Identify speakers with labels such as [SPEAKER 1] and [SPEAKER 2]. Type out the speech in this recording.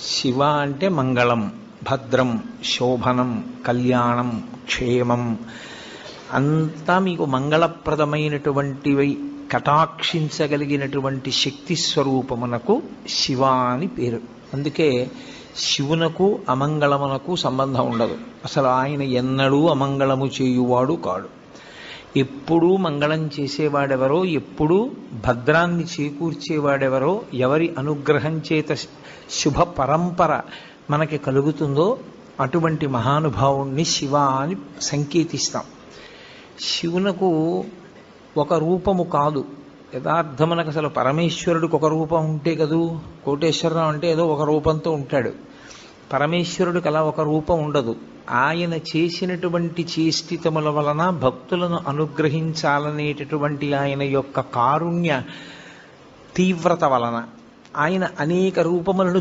[SPEAKER 1] శివ అంటే మంగళం, భద్రం, శోభనం, కళ్యాణం, క్షేమం అంతా మీకు మంగళప్రదమైనటువంటివి కటాక్షించగలిగినటువంటి శక్తి స్వరూపమునకు శివ అని పేరు. అందుకే శివునకు అమంగళమునకు సంబంధం ఉండదు. అసలు ఆయన ఎన్నడూ అమంగళము చేయువాడు కాడు. ఎప్పుడూ మంగళం చేసేవాడెవరో, ఎప్పుడూ భద్రాన్ని చేకూర్చేవాడెవరో, ఎవరి అనుగ్రహం చేత శుభ పరంపర మనకి కలుగుతుందో అటువంటి మహానుభావుణ్ణి శివ అని సంకేతిస్తాం. శివునకు ఒక రూపము కాదు, యథార్థమునకు అసలు పరమేశ్వరుడికి ఒక రూపం ఉంటే కదూ. కోటేశ్వరరావు అంటే ఏదో ఒక రూపంతో ఉంటాడు. పరమేశ్వరుడికి అలా ఒక రూపం ఉండదు. ఆయన చేసినటువంటి చేష్టితముల వలన భక్తులను అనుగ్రహించాలనేటటువంటి ఆయన యొక్క కారుణ్య తీవ్రత వలన ఆయన అనేక రూపములను